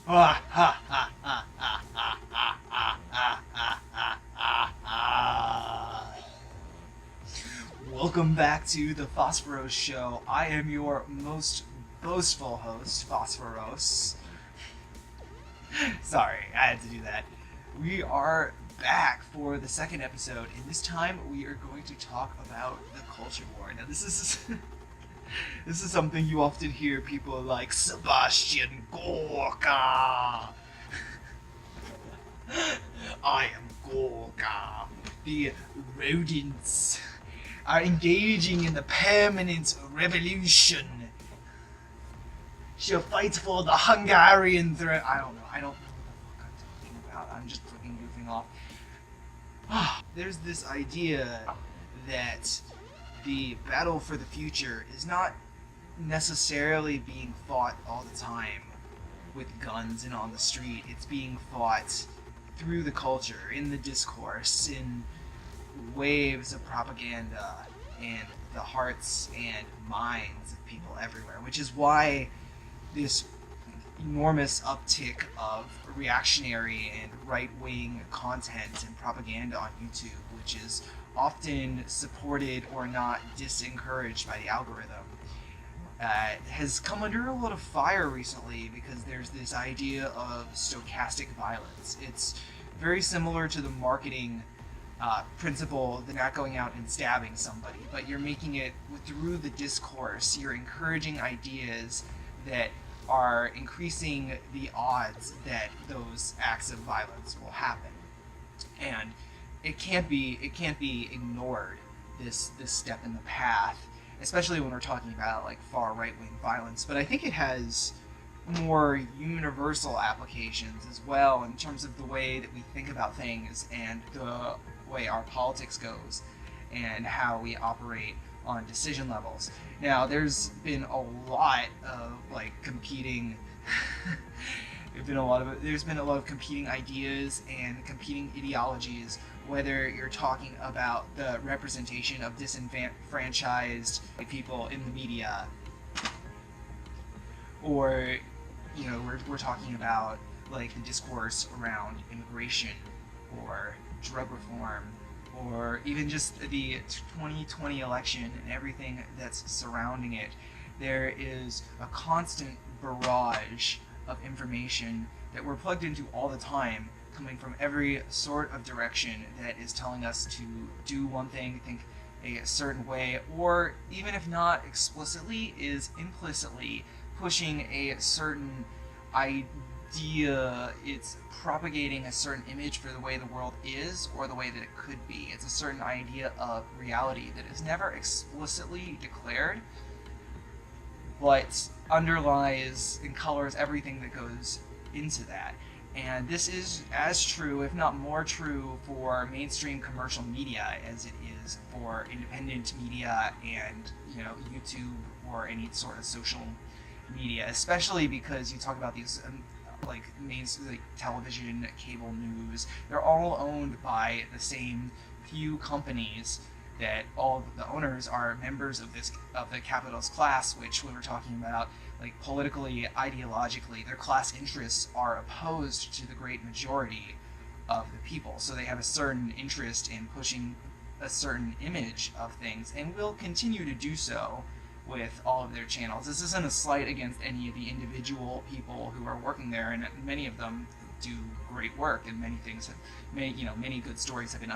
Welcome back to the Phosphoros show. I am your most boastful host, Phosphoros. Sorry, I had to do that. We are back for the second episode, and this time we are going to talk about the culture war. Now, this is this is something you often hear people like Sebastian Gorka. I am Gorka. The rodents are engaging in the permanent revolution. She'll fight for the Hungarian throne. I don't know what the fuck I'm talking about. I'm just fucking goofing off. There's this idea that the battle for the future is not necessarily being fought all the time with guns and on the street. It's being fought through the culture, in the discourse, in waves of propaganda, and the hearts and minds of people everywhere, which is why this enormous uptick of reactionary and right-wing content and propaganda on YouTube, which is often supported or not disencouraged by the algorithm, has come under a lot of fire recently, because there's this idea of stochastic violence. It's very similar to the marketing principle. They're not going out and stabbing somebody, but you're making it through the discourse. You're encouraging ideas that are increasing the odds that those acts of violence will happen, and it can't be ignored. This step in the path, especially when we're talking about like far right-wing violence. But I think it has more universal applications as well, in terms of the way that we think about things and the way our politics goes and how we operate on decision levels. Now, there's been a lot of like competing there's been a lot of competing ideas and competing ideologies, whether you're talking about the representation of disenfranchised people in the media, or we're talking about like the discourse around immigration or drug reform, or even just the 2020 election and everything that's surrounding it. There is a constant barrage of information that we're plugged into all the time, coming from every sort of direction, that is telling us to do one thing, think a certain way, or even if not explicitly, is implicitly pushing a certain idea. It's propagating a certain image for the way the world is, or the way that it could be. It's a certain idea of reality that is never explicitly declared, but underlies and colors everything that goes into that. And this is as true, if not more true, for mainstream commercial media as it is for independent media and YouTube or any sort of social media, especially because you talk about these like television, cable news. They're all owned by the same few companies, that all of the owners are members of the capitalist class, which we were talking about, like politically, ideologically, their class interests are opposed to the great majority of the people. So they have a certain interest in pushing a certain image of things, and will continue to do so with all of their channels. This isn't a slight against any of the individual people who are working there, and many of them do great work, and many good stories have been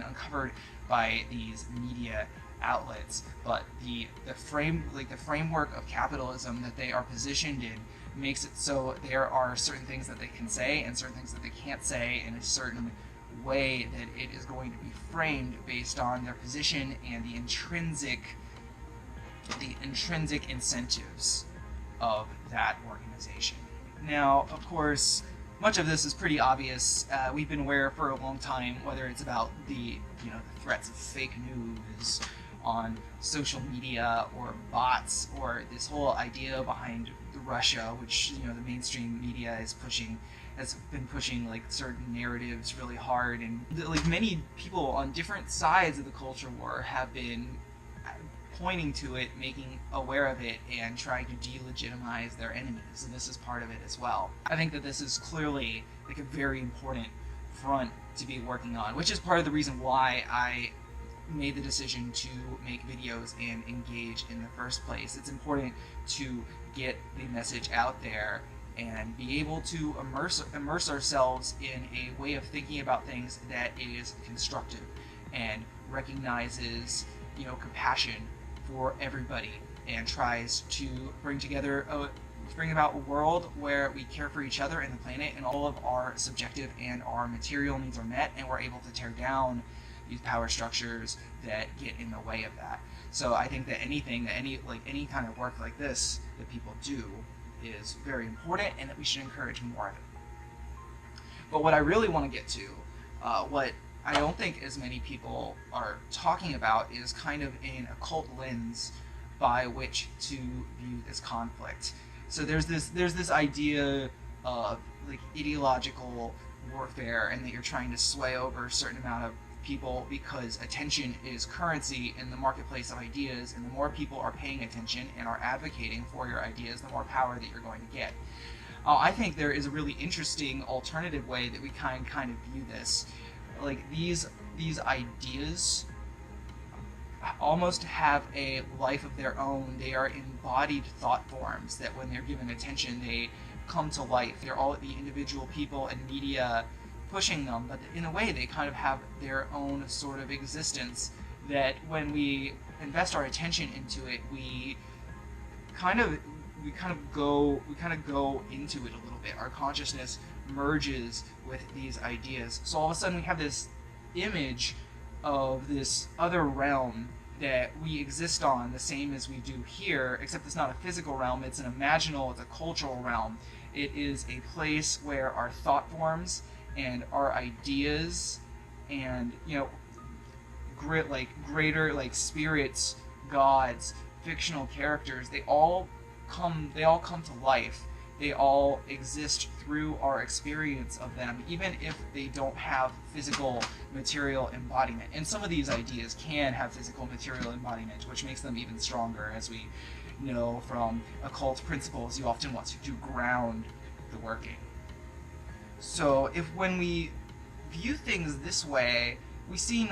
uncovered by these media outlets. But the framework of capitalism that they are positioned in makes it so there are certain things that they can say and certain things that they can't say in a certain way that it is going to be framed based on their position and the intrinsic incentives of that organization. Now, of course, much of this is pretty obvious. We've been aware for a long time, whether it's about the threats of fake news on social media, or bots, or this whole idea behind Russia, which the mainstream media has been pushing like certain narratives really hard, and like many people on different sides of the culture war have been pointing to it, making aware of it, and trying to delegitimize their enemies. And this is part of it as well. I think that this is clearly like a very important front to be working on, which is part of the reason why I made the decision to make videos and engage in the first place. It's important to get the message out there and be able to immerse ourselves in a way of thinking about things that is constructive and recognizes, compassion for everybody, and tries to bring about a world where we care for each other and the planet, and all of our subjective and our material needs are met, and we're able to tear down these power structures that get in the way of that. So I think that any kind of work like this that people do is very important, and that we should encourage more of it. But what I really want to get to, what I don't think as many people are talking about, is kind of an occult lens by which to view this conflict. So there's this idea of like ideological warfare, and that you're trying to sway over a certain amount of people because attention is currency in the marketplace of ideas, and the more people are paying attention and are advocating for your ideas, the more power that you're going to get. I think there is a really interesting alternative way that we kind of view this. Like these ideas almost have a life of their own. They are embodied thought forms that when they're given attention, they come to life. They're all the individual people and media pushing them, but in a way they kind of have their own sort of existence, that when we invest our attention into it, we kind of go into it a little bit. Our consciousness merges with these ideas. So all of a sudden we have this image of this other realm that we exist on, the same as we do here, except it's not a physical realm, it's an imaginal, it's a cultural realm. It is a place where our thought forms and our ideas and greater spirits, gods, fictional characters, they all come to life. They all exist through our experience of them, even if they don't have physical material embodiment. And some of these ideas can have physical material embodiment, which makes them even stronger. As we know from occult principles, you often want to ground the working. So when we view things this way, we see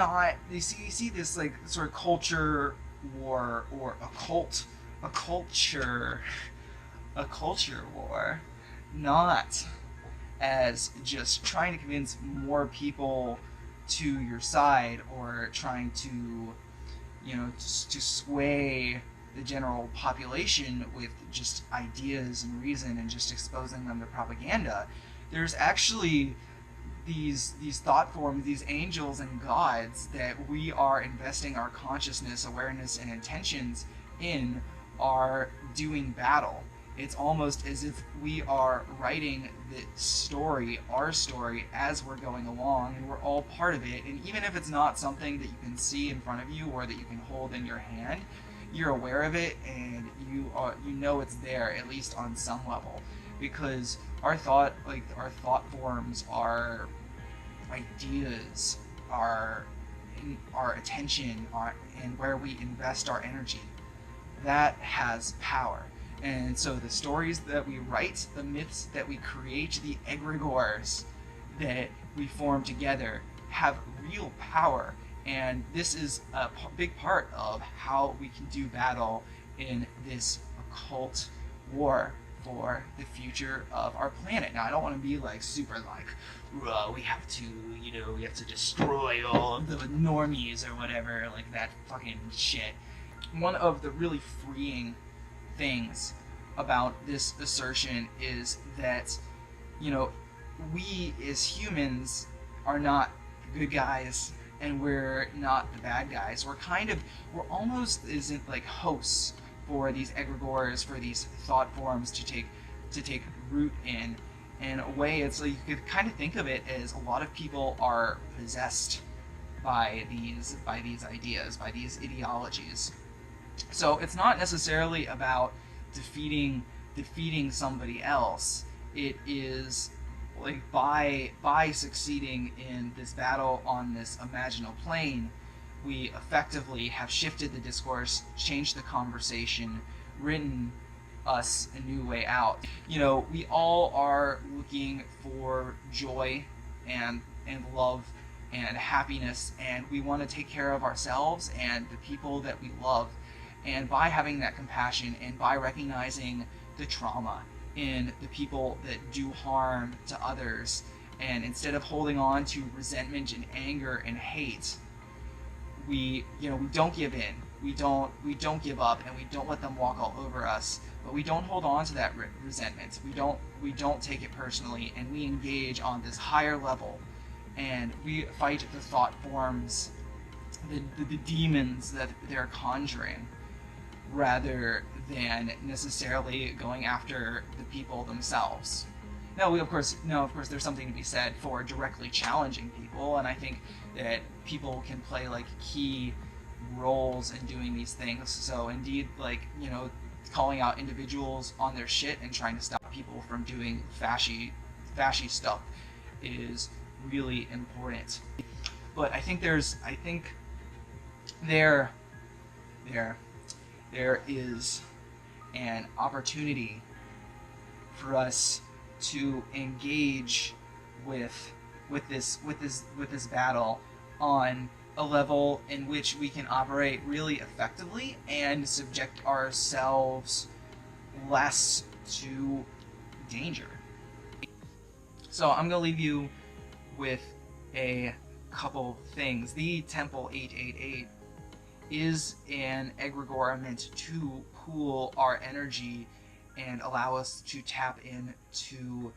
this like sort of culture war or a culture war, not as just trying to convince more people to your side, or trying to to sway the general population with just ideas and reason and just exposing them to propaganda. There's actually these thought forms, these angels and gods that we are investing our consciousness, awareness, and intentions in, are doing battle. It's almost as if we are writing the story, our story, as we're going along, and we're all part of it. And even if it's not something that you can see in front of you or that you can hold in your hand, you're aware of it, and you know it's there, at least on some level, because our thought forms, our ideas, our attention, and where we invest our energy, that has power. And so the stories that we write, the myths that we create, the egregores that we form together have real power. And this is a big part of how we can do battle in this occult war for the future of our planet. Now, I don't want to be super we have to destroy all of the normies or whatever, like that fucking shit. One of the really freeing things about this assertion is that, we as humans are not the good guys, and we're not the bad guys. We're almost isn't like hosts for these egregores, for these thought forms to take root in. In a way, it's like you could kind of think of it as a lot of people are possessed by these ideas, by these ideologies. So it's not necessarily about defeating somebody else. It is like by succeeding in this battle on this imaginal plane, we effectively have shifted the discourse, changed the conversation, written us a new way out. You know, we all are looking for joy and love and happiness, and we want to take care of ourselves and the people that we love. And by having that compassion and by recognizing the trauma in the people that do harm to others, and instead of holding on to resentment and anger and hate, we don't give in. We don't give up, and we don't let them walk all over us. But we don't hold on to that resentment. We don't take it personally, and we engage on this higher level, and we fight the thought forms, the demons that they're conjuring, rather than necessarily going after the people themselves. Now, of course, there's something to be said for directly challenging people, and I think that people can play like key roles in doing these things. So indeed, like, you know, calling out individuals on their shit and trying to stop people from doing fashy stuff is really important. But I think there is an opportunity for us to engage with this battle on a level in which we can operate really effectively and subject ourselves less to danger. So I'm going to leave you with a couple things. The Temple 888 is an egregore meant to pool our energy and allow us to tap into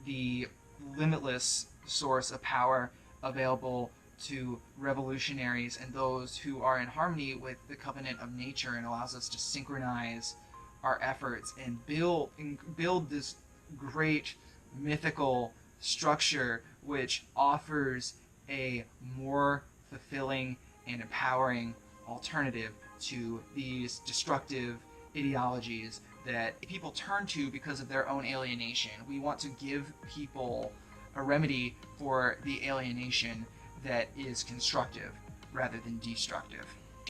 the limitless source of power available to revolutionaries and those who are in harmony with the covenant of nature, and allows us to synchronize our efforts and build this great mythical structure which offers a more fulfilling and empowering alternative to these destructive ideologies that people turn to because of their own alienation. We want to give people a remedy for the alienation that is constructive rather than destructive.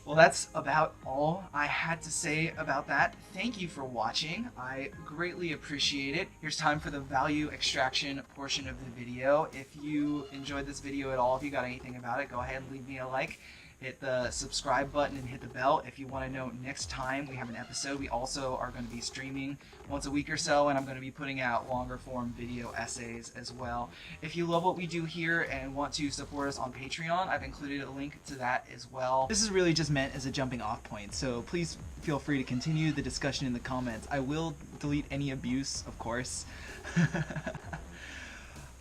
Well, that's about all I had to say about that. Thank you for watching. I greatly appreciate it. Here's time for the value extraction portion of the video. If you enjoyed this video at all, if you got anything about it, go ahead and leave me a like. Hit the subscribe button and hit the bell if you want to know next time we have an episode. We also are going to be streaming once a week or so, and I'm going to be putting out longer form video essays as well. If you love what we do here and want to support us on Patreon, I've included a link to that as well. This is really just meant as a jumping off point, so please feel free to continue the discussion in the comments. I will delete any abuse, of course.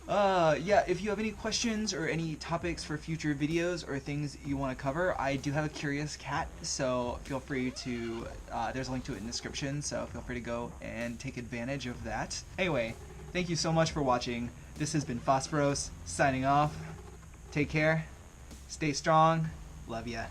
Yeah, if you have any questions or any topics for future videos or things you want to cover, I do have a curious cat, so feel free to, there's a link to it in the description, so feel free to go and take advantage of that. Anyway, thank you so much for watching. This has been Phosphoros, signing off. Take care, stay strong, love ya.